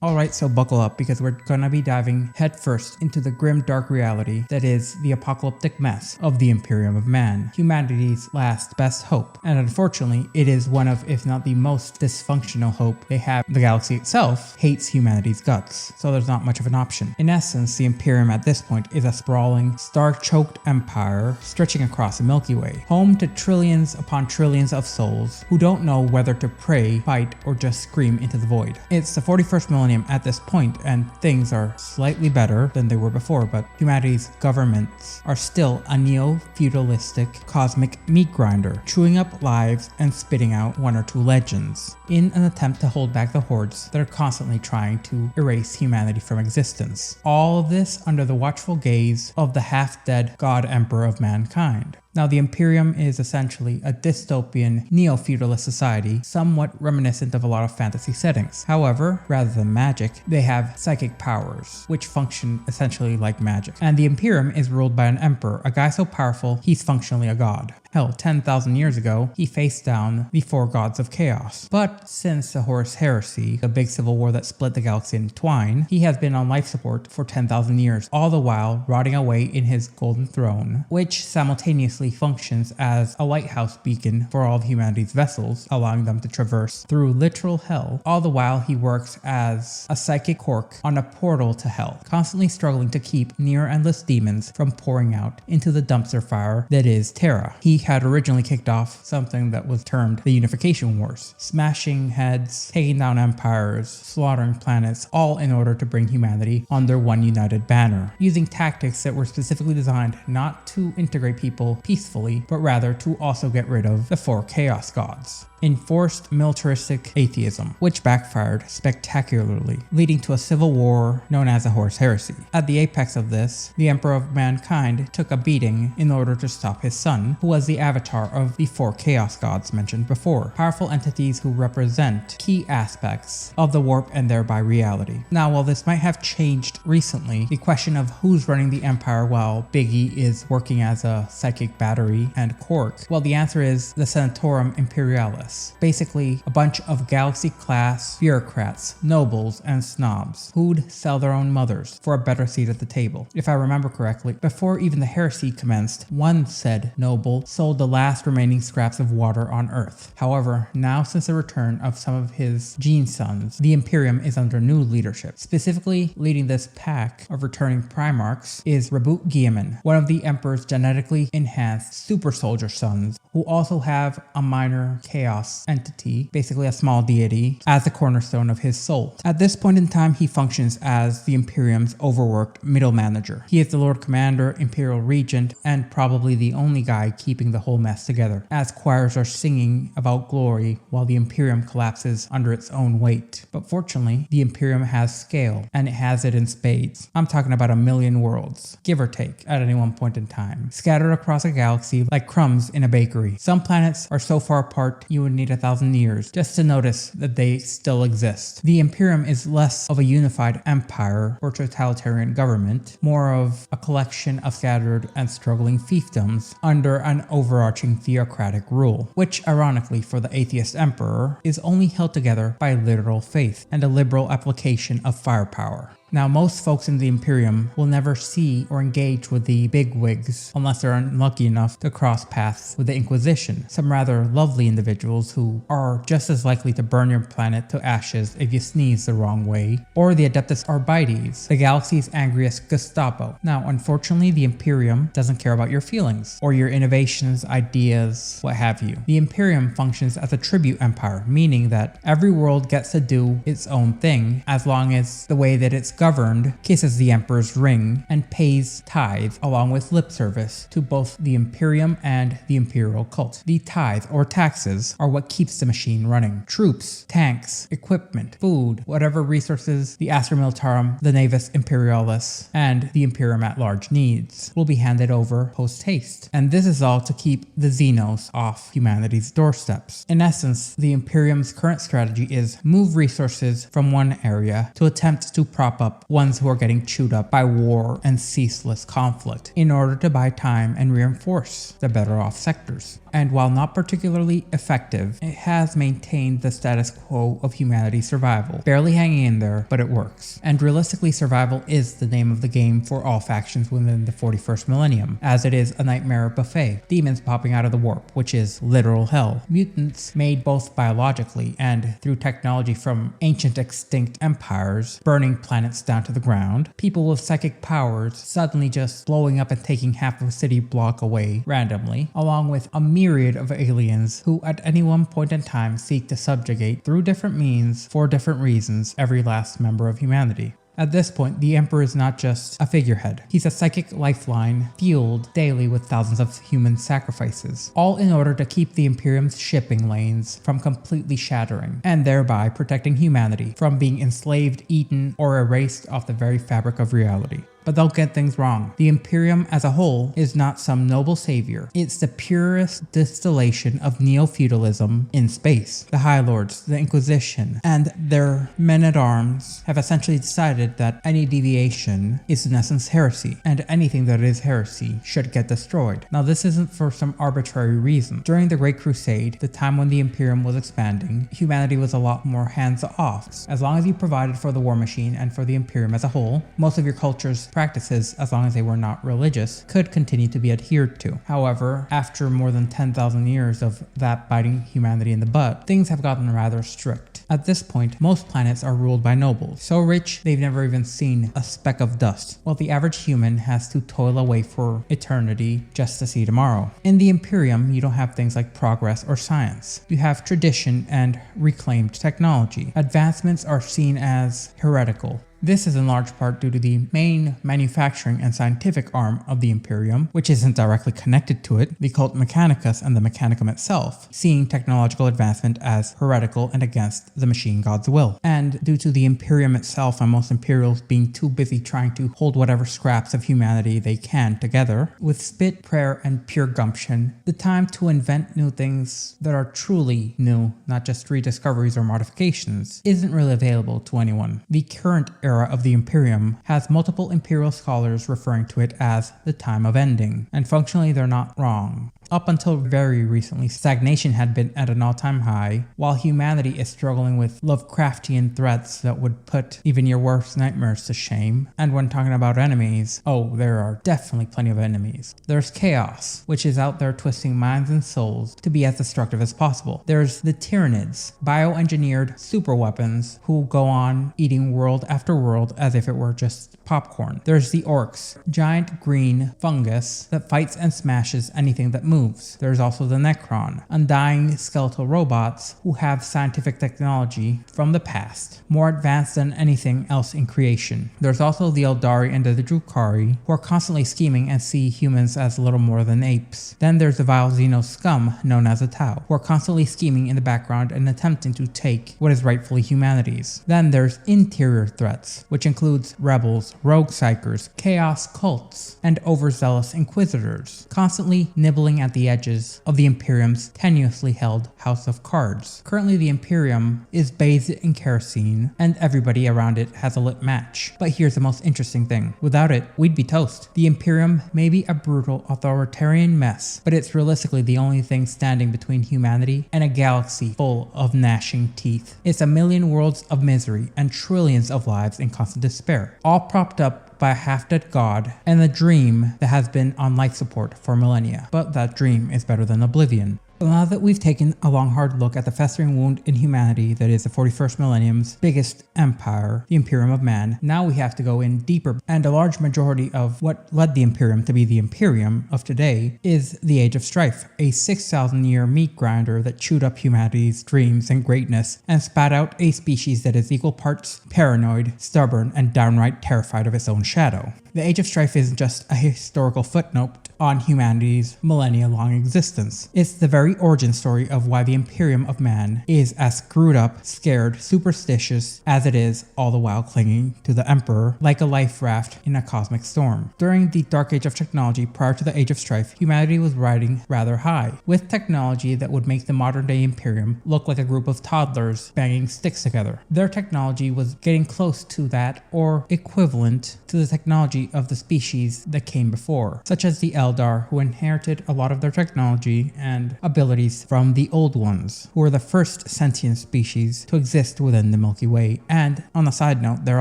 Alright, so buckle up because we're gonna be diving headfirst into the grim dark reality that is the apocalyptic mess of the Imperium of Man, humanity's last best hope. And unfortunately, it is one of, if not the most dysfunctional hope they have. The galaxy itself hates humanity's guts, so there's not much of an option. In essence, the Imperium at this point is a sprawling, star-choked empire stretching across the Milky Way, home to trillions upon trillions of souls who don't know whether to pray, fight, or just scream into the void. It's the 41st Millennium at this point, and things are slightly better than they were before, but humanity's governments are still a neo-feudalistic cosmic meat grinder, chewing up lives and spitting out one or two legends in an attempt to hold back the hordes that are constantly trying to erase humanity from existence. All of this under the watchful gaze of the half-dead God Emperor of mankind. Now, the Imperium is essentially a dystopian, neo-feudalist society, somewhat reminiscent of a lot of fantasy settings. However, rather than magic, they have psychic powers, which function essentially like magic. And the Imperium is ruled by an emperor, a guy so powerful, he's functionally a god. Hell, 10,000 years ago, he faced down the four gods of chaos. But since the Horus Heresy, the big civil war that split the galaxy in twine, he has been on life support for 10,000 years, all the while rotting away in his golden throne, which simultaneously functions as a lighthouse beacon for all of humanity's vessels, allowing them to traverse through literal hell. All the while, he works as a psychic cork on a portal to hell, constantly struggling to keep near endless demons from pouring out into the dumpster fire that is Terra. He had originally kicked off something that was termed the Unification Wars, smashing heads, taking down empires, slaughtering planets, all in order to bring humanity under one united banner, using tactics that were specifically designed not to integrate people peacefully, but rather to also get rid of the four chaos gods. Enforced militaristic atheism, which backfired spectacularly, leading to a civil war known as the Horus Heresy. At the apex of this, the Emperor of Mankind took a beating in order to stop his son, who was the avatar of the four chaos gods mentioned before, powerful entities who represent key aspects of the warp and thereby reality. Now, while this might have changed recently, the question of who's running the empire while Biggie is working as a psychic battery and cork, well, the answer is the Senatorum Imperialis. Basically, a bunch of galaxy-class bureaucrats, nobles, and snobs who'd sell their own mothers for a better seat at the table. If I remember correctly, before even the heresy commenced, one said noble sold the last remaining scraps of water on Earth. However, now since the return of some of his gene sons, the Imperium is under new leadership. Specifically, leading this pack of returning Primarchs is Reboot Guilliman, one of the Emperor's genetically enhanced super soldier sons, who also have a minor chaos entity, basically a small deity, as the cornerstone of his soul. At this point in time, he functions as the Imperium's overworked middle manager. He is the Lord Commander, Imperial Regent, and probably the only guy keeping the whole mess together, as choirs are singing about glory while the Imperium collapses under its own weight. But fortunately, the Imperium has scale, and it has it in spades. I'm talking about 1 million worlds, give or take, at any one point in time, scattered across a galaxy like crumbs in a bakery. Some planets are so far apart you would need 1,000 years just to notice that they still exist. The Imperium is less of a unified empire or totalitarian government, more of a collection of scattered and struggling fiefdoms under an overarching theocratic rule, which ironically for the atheist emperor is only held together by literal faith and a liberal application of firepower. Now, most folks in the Imperium will never see or engage with the bigwigs unless they're unlucky enough to cross paths with the Inquisition, some rather lovely individuals who are just as likely to burn your planet to ashes if you sneeze the wrong way, or the Adeptus Arbites, the galaxy's angriest Gestapo. Now, unfortunately, the Imperium doesn't care about your feelings, or your innovations, ideas, what have you. The Imperium functions as a tribute empire, meaning that every world gets to do its own thing as long as the way that it's governed kisses the emperor's ring and pays tithe along with lip service to both the Imperium and the imperial cult. The tithe or taxes are what keeps the machine running. Troops, tanks, equipment, food, whatever resources the Astra Militarum, the Navis Imperialis, and the Imperium at large needs will be handed over post haste. And this is all to keep the xenos off humanity's doorsteps. In essence, the Imperium's current strategy is move resources from one area to attempt to prop up up ones who are getting chewed up by war and ceaseless conflict in order to buy time and reinforce the better off sectors. And while not particularly effective, it has maintained the status quo of humanity's survival, barely hanging in there, but it works. And realistically, survival is the name of the game for all factions within the 41st millennium, as it is a nightmare buffet. Demons popping out of the warp, which is literal hell. Mutants made both biologically and through technology from ancient extinct empires, burning planets down to the ground. People with psychic powers suddenly just blowing up and taking half of a city block away randomly, along with a myriad of aliens who at any one point in time seek to subjugate through different means for different reasons every last member of humanity. At this point, the Emperor is not just a figurehead. He's a psychic lifeline fueled daily with thousands of human sacrifices, all in order to keep the Imperium's shipping lanes from completely shattering, and thereby protecting humanity from being enslaved, eaten, or erased off the very fabric of reality. But they'll get things wrong. The Imperium as a whole is not some noble savior. It's the purest distillation of neo-feudalism in space. The High Lords, the Inquisition, and their men-at-arms have essentially decided that any deviation is in essence heresy, and anything that is heresy should get destroyed. Now this isn't for some arbitrary reason. During the Great Crusade, the time when the Imperium was expanding, humanity was a lot more hands-off. As long as you provided for the war machine and for the Imperium as a whole, most of your culture's practices, as long as they were not religious, could continue to be adhered to. However, after more than 10,000 years of that biting humanity in the butt, things have gotten rather strict. At this point, most planets are ruled by nobles, so rich they've never even seen a speck of dust, while the average human has to toil away for eternity just to see tomorrow. In the Imperium, you don't have things like progress or science. You have tradition and reclaimed technology. Advancements are seen as heretical. This is in large part due to the main manufacturing and scientific arm of the Imperium, which isn't directly connected to it, the cult Mechanicus and the Mechanicum itself, seeing technological advancement as heretical and against the machine god's will. And due to the Imperium itself and most Imperials being too busy trying to hold whatever scraps of humanity they can together, with spit, prayer, and pure gumption, the time to invent new things that are truly new, not just rediscoveries or modifications, isn't really available to anyone. The current era of the Imperium has multiple imperial scholars referring to it as the time of ending, and functionally they're not wrong. Up until very recently, stagnation had been at an all-time high, while humanity is struggling with Lovecraftian threats that would put even your worst nightmares to shame. And when talking about enemies, oh, there are definitely plenty of enemies. There's chaos, which is out there twisting minds and souls to be as destructive as possible. There's the Tyranids, bioengineered superweapons who go on eating world after world as if it were just popcorn. There's the Orcs, giant green fungus that fights and smashes anything that moves. There's also the Necron, undying skeletal robots who have scientific technology from the past, more advanced than anything else in creation. There's also the Eldari and the Drukhari, who are constantly scheming and see humans as little more than apes. Then there's the vile xenos scum known as the Tau, who are constantly scheming in the background and attempting to take what is rightfully humanity's. Then there's interior threats, which includes rebels, rogue psychers, chaos cults, and overzealous inquisitors, constantly nibbling at the edges of the Imperium's tenuously held House of Cards. Currently, the Imperium is bathed in kerosene, and everybody around it has a lit match. But here's the most interesting thing. Without it, we'd be toast. The Imperium may be a brutal, authoritarian mess, but it's realistically the only thing standing between humanity and a galaxy full of gnashing teeth. It's a million worlds of misery and trillions of lives in constant despair, all propped up by a half-dead god and a dream that has been on life support for millennia. But that dream is better than oblivion. So now that we've taken a long hard look at the festering wound in humanity that is the 41st millennium's biggest empire, the Imperium of Man, now we have to go in deeper, and a large majority of what led the Imperium to be the Imperium of today is the Age of Strife, a 6,000-year meat grinder that chewed up humanity's dreams and greatness and spat out a species that is equal parts paranoid, stubborn, and downright terrified of its own shadow. The Age of Strife isn't just a historical footnote on humanity's millennia-long existence. It's the very origin story of why the Imperium of Man is as screwed up, scared, superstitious as it is, all the while clinging to the Emperor like a life raft in a cosmic storm. During the Dark Age of technology prior to the Age of Strife, humanity was riding rather high, with technology that would make the modern-day Imperium look like a group of toddlers banging sticks together. Their technology was getting close to that or equivalent to the technology of the species that came before, such as the Eldar, who inherited a lot of their technology and abilities from the Old Ones, who were the first sentient species to exist within the Milky Way. And on a side note, they're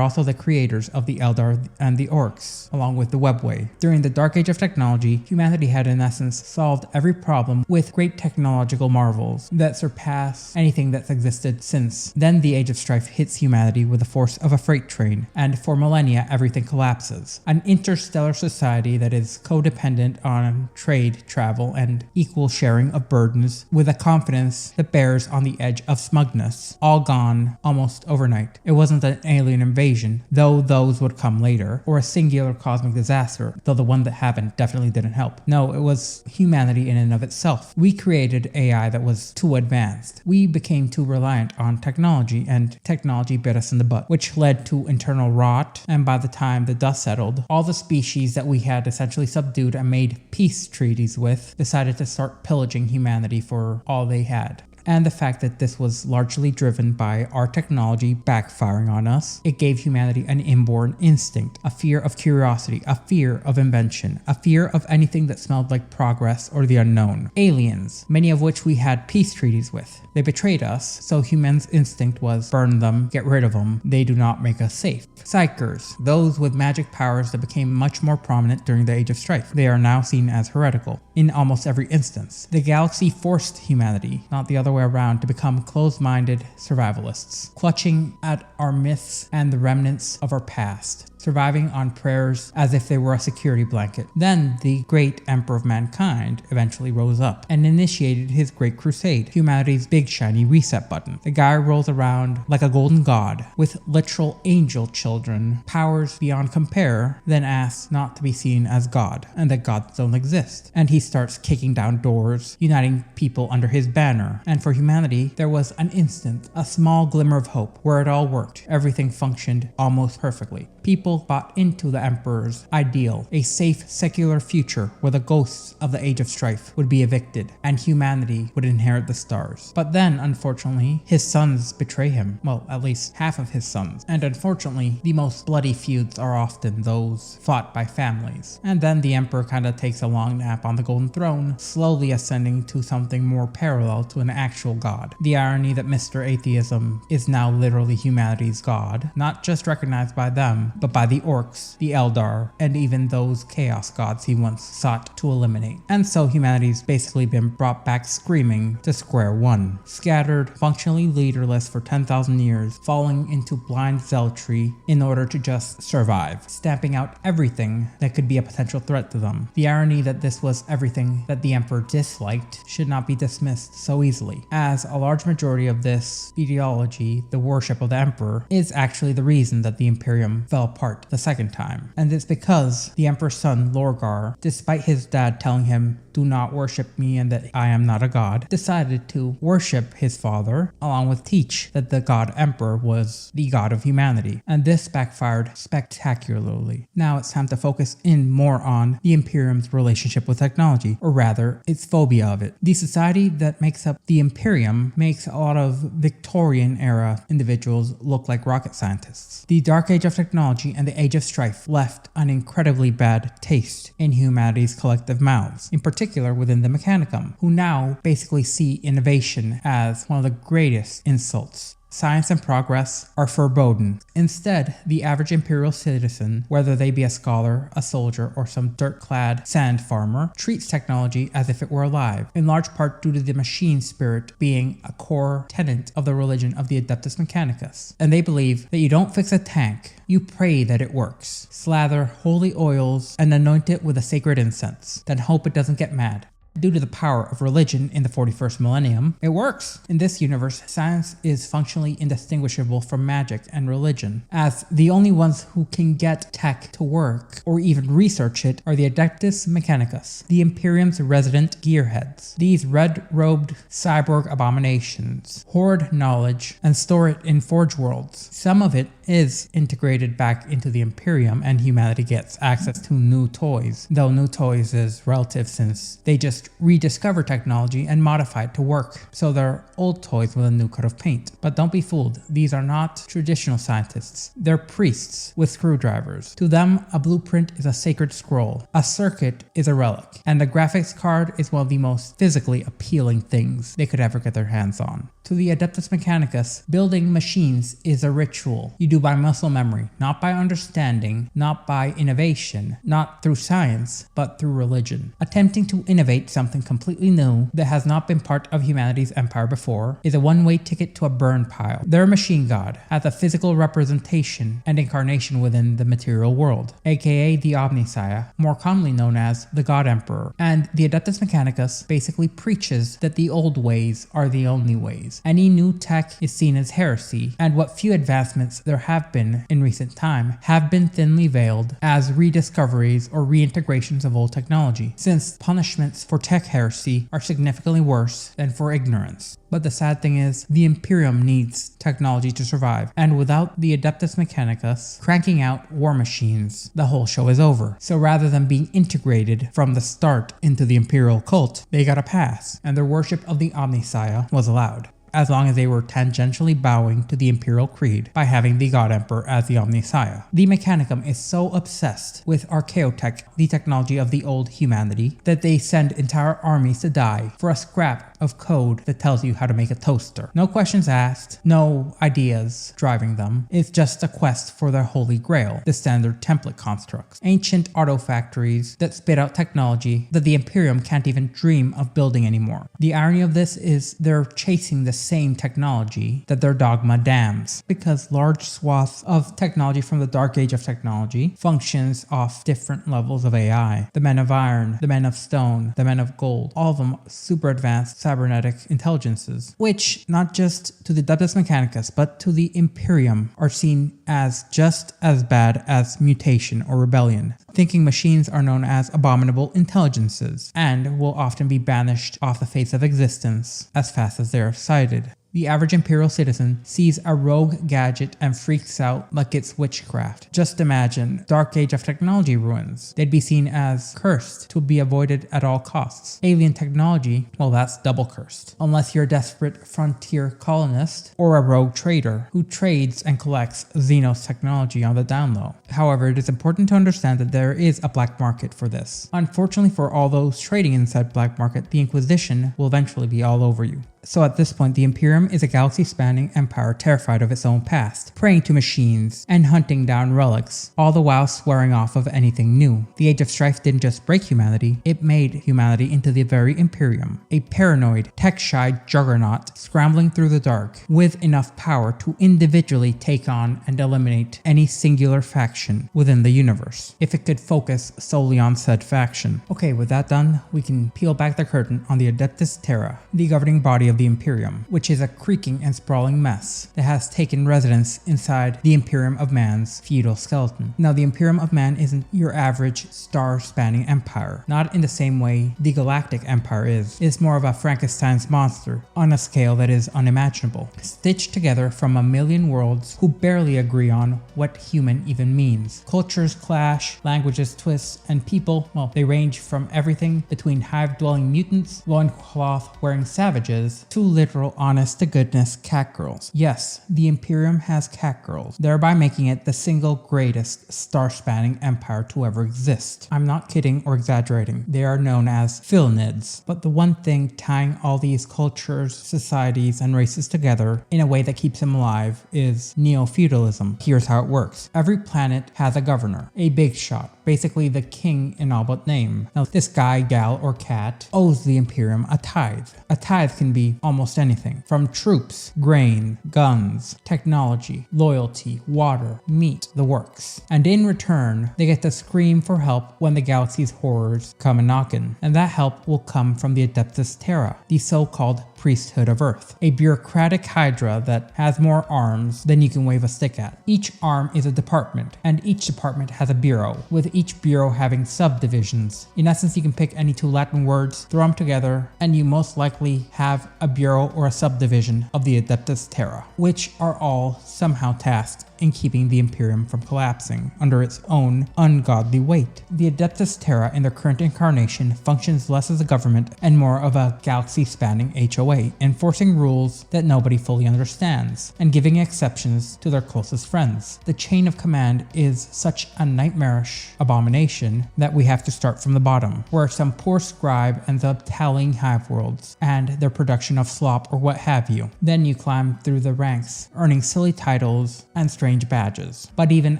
also the creators of the Eldar and the Orcs, along with the Webway. During the Dark Age of technology, humanity had in essence solved every problem with great technological marvels that surpass anything that's existed since. Then the Age of Strife hits humanity with the force of a freight train, and for millennia everything collapses. An interstellar society that is codependent on trade, travel, and equal sharing of burdens with a confidence that bears on the edge of smugness, all gone almost overnight. It wasn't an alien invasion, though those would come later, or a singular cosmic disaster, though the one that happened definitely didn't help. No, it was humanity in and of itself. We created AI that was too advanced. We became too reliant on technology, and technology bit us in the butt, which led to internal rot, and by the time the dust settled, all the species that we had essentially subdued and made peace treaties with decided to start pillaging humanity for all they had. And the fact that this was largely driven by our technology backfiring on us, it gave humanity an inborn instinct, a fear of curiosity, a fear of invention, a fear of anything that smelled like progress or the unknown. Aliens, many of which we had peace treaties with. They betrayed us, so humans' instinct was burn them, get rid of them, they do not make us safe. Psychers, those with magic powers that became much more prominent during the Age of Strife. They are now seen as heretical in almost every instance. The galaxy forced humanity, not the other way around, to become closed-minded survivalists, clutching at our myths and the remnants of our past, surviving on prayers as if they were a security blanket. Then the great Emperor of Mankind eventually rose up and initiated his great crusade, humanity's big shiny reset button. The guy rolls around like a golden god with literal angel children, powers beyond compare, then asks not to be seen as God and that gods don't exist. And he starts kicking down doors, uniting people under his banner. And for humanity, there was an instant, a small glimmer of hope where it all worked. Everything functioned almost perfectly. People bought into the Emperor's ideal, a safe, secular future where the ghosts of the Age of Strife would be evicted and humanity would inherit the stars. But then, unfortunately, his sons betray him. Well, at least half of his sons. And unfortunately, the most bloody feuds are often those fought by families. And then the Emperor kinda takes a long nap on the Golden Throne, slowly ascending to something more parallel to an actual god. The irony that Mr. Atheism is now literally humanity's god, not just recognized by them, but by the Orcs, the Eldar, and even those chaos gods he once sought to eliminate. And so humanity's basically been brought back screaming to square one, scattered, functionally leaderless for 10,000 years, falling into blind zealotry in order to just survive, stamping out everything that could be a potential threat to them. The irony that this was everything that the Emperor disliked should not be dismissed so easily, as a large majority of this ideology, the worship of the Emperor, is actually the reason that the Imperium fell apart the second time. And it's because the Emperor's son, Lorgar, despite his dad telling him, "Do not worship me and that I am not a god," decided to worship his father, along with teach that the god Emperor was the god of humanity. And this backfired spectacularly. Now it's time to focus in more on the Imperium's relationship with technology, or rather, its phobia of it. The society that makes up the Imperium makes a lot of Victorian-era individuals look like rocket scientists. The Dark Age of technology and the Age of Strife left an incredibly bad taste in humanity's collective mouths, in particular within the Mechanicum, who now basically see innovation as one of the greatest insults. Science and progress are forbidden. Instead, the average imperial citizen, whether they be a scholar, a soldier, or some dirt-clad sand farmer, treats technology as if it were alive, in large part due to the machine spirit being a core tenet of the religion of the Adeptus Mechanicus. And they believe that you don't fix a tank, you pray that it works. Slather holy oils and anoint it with a sacred incense, then hope it doesn't get mad. Due to the power of religion in the 41st millennium, it works. In this universe, science is functionally indistinguishable from magic and religion, as the only ones who can get tech to work or even research it are the Adeptus Mechanicus, the Imperium's resident gearheads. These red-robed cyborg abominations hoard knowledge and store it in Forge worlds. Some of it is integrated back into the Imperium and humanity gets access to new toys, though new toys is relative since they just rediscover technology and modify it to work, so they're old toys with a new coat of paint. But don't be fooled, these are not traditional scientists, they're priests with screwdrivers. To them, a blueprint is a sacred scroll, a circuit is a relic, and the graphics card is one of the most physically appealing things they could ever get their hands on. To the Adeptus Mechanicus, building machines is a ritual. You do by muscle memory, not by understanding, not by innovation, not through science, but through religion. Attempting to innovate something completely new that has not been part of humanity's empire before is a one-way ticket to a burn pile. Their machine god has a physical representation and incarnation within the material world, aka the Omnissiah, more commonly known as the God Emperor. And the Adeptus Mechanicus basically preaches that the old ways are the only ways. Any new tech is seen as heresy, and what few advancements there have been in recent time have been thinly veiled as rediscoveries or reintegrations of old technology, since punishments for tech heresy are significantly worse than for ignorance. But the sad thing is, the Imperium needs technology to survive, and without the Adeptus Mechanicus cranking out war machines, the whole show is over. So rather than being integrated from the start into the Imperial cult, they got a pass, and their worship of the Omnissiah was allowed, as long as they were tangentially bowing to the Imperial Creed by having the God Emperor as the Omnissiah. The Mechanicum is so obsessed with archaeotech, the technology of the old humanity, that they send entire armies to die for a scrap of code that tells you how to make a toaster. No questions asked, no ideas driving them. It's just a quest for their holy grail, the standard template constructs. Ancient artifactories that spit out technology that the Imperium can't even dream of building anymore. The irony of this is they're chasing the same technology that their dogma damns, because large swaths of technology from the dark age of technology functions off different levels of AI. The men of iron, the men of stone, the men of gold, all of them super advanced cybernetic intelligences, which not just to the Adeptus Mechanicus but to the Imperium are seen as just as bad as mutation or rebellion. Thinking machines are known as abominable intelligences and will often be banished off the face of existence as fast as they are sighted. The average Imperial citizen sees a rogue gadget and freaks out like it's witchcraft. Just imagine Dark Age of Technology ruins. They'd be seen as cursed to be avoided at all costs. Alien technology, well, that's double cursed. Unless you're a desperate frontier colonist or a rogue trader who trades and collects xenos technology on the down low. However, it is important to understand that there is a black market for this. Unfortunately for all those trading in said black market, the Inquisition will eventually be all over you. So at this point, the Imperium is a galaxy-spanning empire terrified of its own past, praying to machines and hunting down relics, all the while swearing off of anything new. The Age of Strife didn't just break humanity, it made humanity into the very Imperium, a paranoid, tech-shy juggernaut scrambling through the dark, with enough power to individually take on and eliminate any singular faction within the universe, if it could focus solely on said faction. Okay, with that done, we can peel back the curtain on the Adeptus Terra, the governing body of the Imperium, which is a creaking and sprawling mess that has taken residence inside the Imperium of Man's feudal skeleton. Now, the Imperium of Man isn't your average star-spanning empire, not in the same way the Galactic Empire is. It's more of a Frankenstein's monster on a scale that is unimaginable, stitched together from a million worlds who barely agree on what human even means. Cultures clash, languages twist, and people, well, they range from everything between hive-dwelling mutants, loincloth-wearing savages, to literal honest-to-goodness cat girls. Yes, the Imperium has cat girls, thereby making it the single greatest star-spanning empire to ever exist. I'm not kidding or exaggerating. They are known as Philnids. But the one thing tying all these cultures, societies, and races together in a way that keeps them alive is neo-feudalism. Here's how it works. Every planet has a governor, a big shot, basically the king in all but name. Now, this guy, gal, or cat owes the Imperium a tithe. A tithe can be almost anything, from troops, grain, guns, technology, loyalty, water, meat, the works. And in return, they get to scream for help when the galaxy's horrors come a-knockin'. And that help will come from the Adeptus Terra, the so-called priesthood of Earth, a bureaucratic hydra that has more arms than you can wave a stick at. Each arm is a department, and each department has a bureau, with each bureau having subdivisions. In essence, you can pick any two Latin words, throw them together, and you most likely have a bureau or a subdivision of the Adeptus Terra, which are all somehow tasked in keeping the Imperium from collapsing under its own ungodly weight. The Adeptus Terra in their current incarnation functions less as a government and more of a galaxy-spanning HOA, enforcing rules that nobody fully understands, and giving exceptions to their closest friends. The chain of command is such a nightmarish abomination that we have to start from the bottom, where some poor scribe ends up tallying hive worlds and their production of slop or what have you. Then you climb through the ranks, earning silly titles and strange badges. But even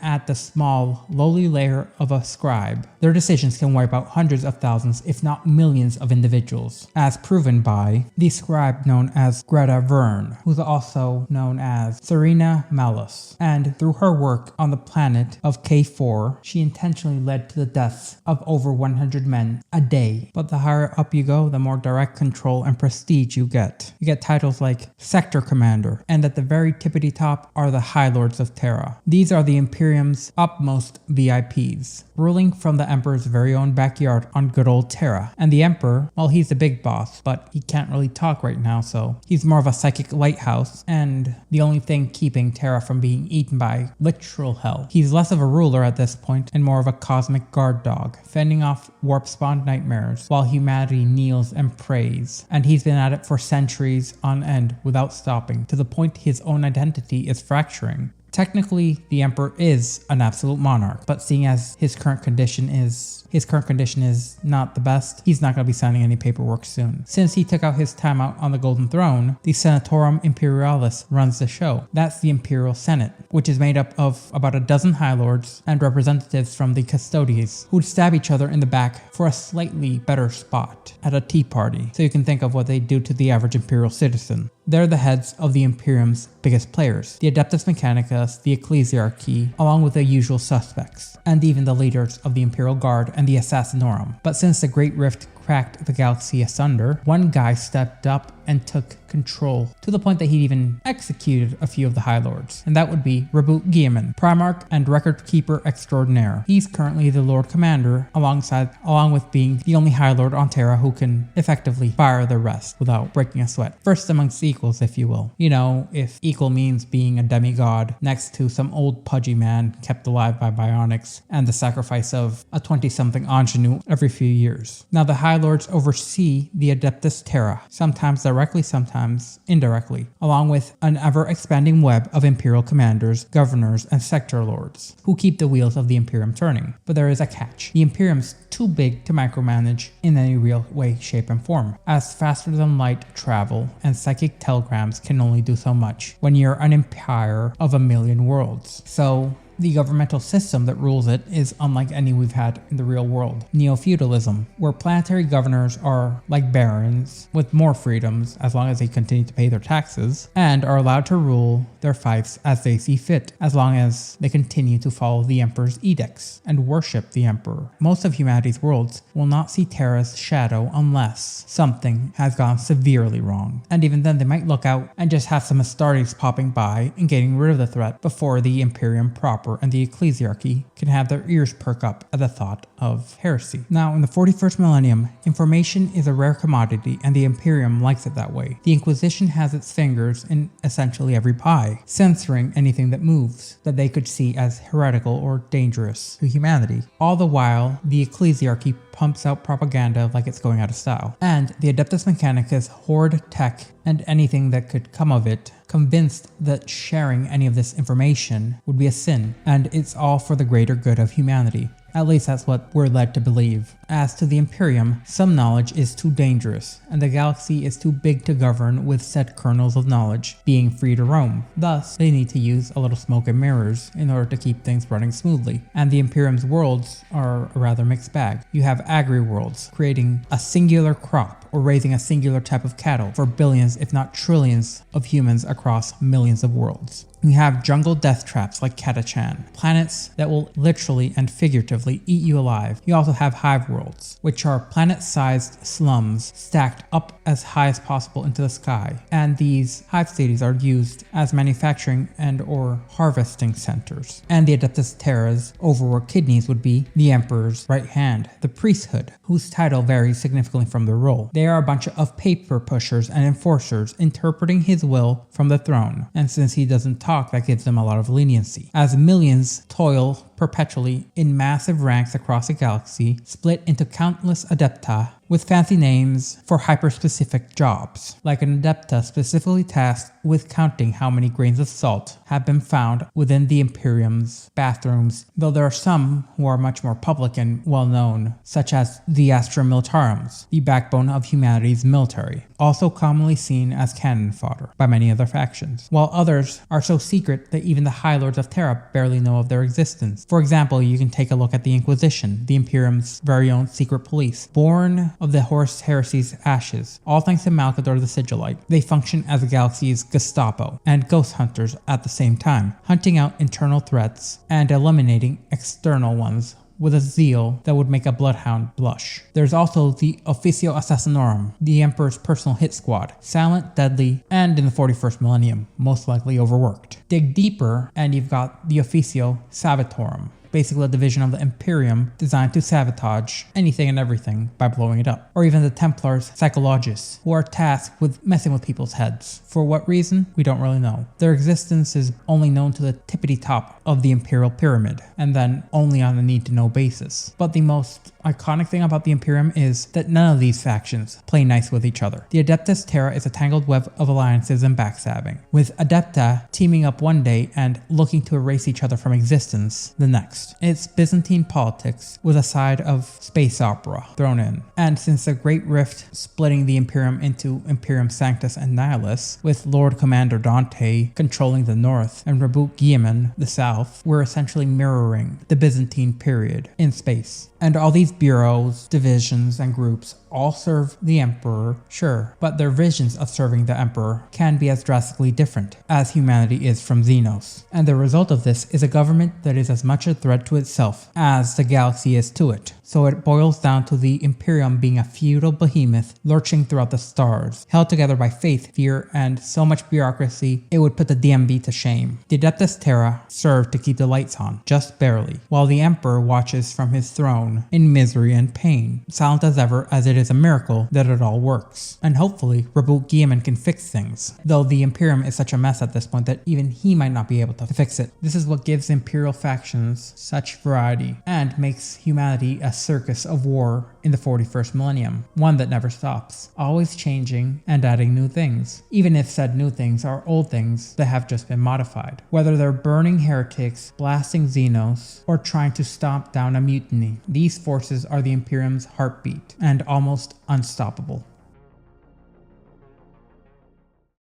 at the small, lowly layer of a scribe, their decisions can wipe out hundreds of thousands, if not millions of individuals, as proven by the scribe known as Greta Verne, who's also known as Serena Malus. And through her work on the planet of K4, she intentionally led to the deaths of over 100 men a day. But the higher up you go, the more direct control and prestige you get. You get titles like Sector Commander, and at the very tippity top are the High Lords of Terra. These are the Imperium's upmost VIPs, ruling from the Emperor's very own backyard on good old Terra. And the Emperor, well, he's the big boss, but he can't really talk right now, so he's more of a psychic lighthouse, and the only thing keeping Terra from being eaten by literal hell. He's less of a ruler at this point and more of a cosmic guard dog, fending off warp-spawned nightmares while humanity kneels and prays. And he's been at it for centuries on end without stopping, to the point his own identity is fracturing. Technically, the Emperor is an absolute monarch, but seeing as his current condition is not the best, he's not going to be signing any paperwork soon. Since he took out his time out on the Golden Throne, the Senatorum Imperialis runs the show. That's the Imperial Senate, which is made up of about a dozen High Lords and representatives from the Custodes, who'd stab each other in the back for a slightly better spot at a tea party, so you can think of what they do to the average Imperial citizen. They're the heads of the Imperium's biggest players, the Adeptus Mechanicus, the Ecclesiarchy, along with the usual suspects, and even the leaders of the Imperial Guard and the Assassinorum. But since the Great Rift cracked the galaxy asunder, one guy stepped up and took control, to the point that he'd even executed a few of the High Lords, and that would be Reboot Guilliman, Primarch and Record Keeper Extraordinaire. He's currently the Lord Commander, along with being the only High Lord on Terra who can effectively fire the rest without breaking a sweat. First amongst equals, if you will. You know, if equal means being a demigod next to some old pudgy man kept alive by bionics and the sacrifice of a 20-something ingenue every few years. Now, the High Lords oversee the Adeptus Terra, sometimes directly, sometimes indirectly, along with an ever-expanding web of Imperial commanders, governors, and sector lords, who keep the wheels of the Imperium turning. But there is a catch. The Imperium's too big to micromanage in any real way, shape, and form, as faster-than-light travel and psychic telegrams can only do so much when you're an empire of a million worlds. So the governmental system that rules it is unlike any we've had in the real world. Neo-feudalism, where planetary governors are like barons with more freedoms as long as they continue to pay their taxes, and are allowed to rule their fiefs as they see fit, as long as they continue to follow the Emperor's edicts and worship the Emperor. Most of humanity's worlds will not see Terra's shadow unless something has gone severely wrong. And even then, they might look out and just have some Astartes popping by and getting rid of the threat before the Imperium proper and the Ecclesiarchy can have their ears perk up at the thought of heresy. Now, in the 41st millennium, information is a rare commodity, and the Imperium likes it that way. The Inquisition has its fingers in essentially every pie, censoring anything that moves that they could see as heretical or dangerous to humanity. All the while, the Ecclesiarchy pumps out propaganda like it's going out of style. And the Adeptus Mechanicus hoard tech and anything that could come of it, convinced that sharing any of this information would be a sin, and it's all for the greater good of humanity. At least that's what we're led to believe. As to the Imperium, some knowledge is too dangerous, and the galaxy is too big to govern with set kernels of knowledge being free to roam. Thus, they need to use a little smoke and mirrors in order to keep things running smoothly. And the Imperium's worlds are a rather mixed bag. You have agri-worlds, creating a singular crop or raising a singular type of cattle for billions if not trillions of humans across millions of worlds. You have jungle death traps like Catachan, planets that will literally and figuratively eat you alive. You also have hive worlds, which are planet-sized slums stacked up as high as possible into the sky. And these hive cities are used as manufacturing and or harvesting centers. And the Adeptus Terra's overworked kidneys would be the Emperor's right hand, the priesthood, whose title varies significantly from their role. They are a bunch of paper pushers and enforcers interpreting his will from the throne. And since he doesn't talk, that gives them a lot of leniency. As millions toil perpetually in massive ranks across the galaxy, split into countless adepta with fancy names for hyper-specific jobs, like an adepta specifically tasked with counting how many grains of salt have been found within the Imperium's bathrooms, though there are some who are much more public and well-known, such as the Astra Militarums, the backbone of humanity's military, also commonly seen as cannon fodder by many other factions, while others are so secret that even the High Lords of Terra barely know of their existence. For example, you can take a look at the Inquisition, the Imperium's very own secret police, born of the Horus Heresy's ashes. All thanks to Malcador the Sigillite, they function as the galaxy's Gestapo and ghost hunters at the same time, hunting out internal threats and eliminating external ones with a zeal that would make a bloodhound blush. There's also the Officio Assassinorum, the Emperor's personal hit squad, silent, deadly, and in the 41st Millennium, most likely overworked. Dig deeper and you've got the Officio Savatorum, basically a division of the Imperium designed to sabotage anything and everything by blowing it up. Or even the Templars Psychologists, who are tasked with messing with people's heads. For what reason? We don't really know. Their existence is only known to the tippity top of the Imperial Pyramid, and then only on a need-to-know basis. But the most iconic thing about the Imperium is that none of these factions play nice with each other. The Adeptus Terra is a tangled web of alliances and backstabbing, with Adepta teaming up one day and looking to erase each other from existence the next. It's Byzantine politics with a side of space opera thrown in. And since the Great Rift splitting the Imperium into Imperium Sanctus and Nihilus, with Lord Commander Dante controlling the north and Raboot Guilliman the south, we're essentially mirroring the Byzantine period in space. And all these bureaus, divisions, and groups all serve the Emperor, sure, but their visions of serving the Emperor can be as drastically different as humanity is from Xenos. And the result of this is a government that is as much a threat to itself as the galaxy is to it. So it boils down to the Imperium being a feudal behemoth lurching throughout the stars, held together by faith, fear, and so much bureaucracy it would put the DMV to shame. The Adeptus Terra serve to keep the lights on, just barely, while the Emperor watches from his throne in misery and pain, silent as ever, as it is a miracle that it all works. And hopefully, Raboot Guilliman can fix things, though the Imperium is such a mess at this point that even he might not be able to fix it. This is what gives Imperial factions such variety, and makes humanity a circus of war in the 41st Millennium, one that never stops, always changing and adding new things, even if said new things are old things that have just been modified. Whether they're burning heretics, blasting xenos, or trying to stomp down a mutiny, these forces are the Imperium's heartbeat, and almost unstoppable.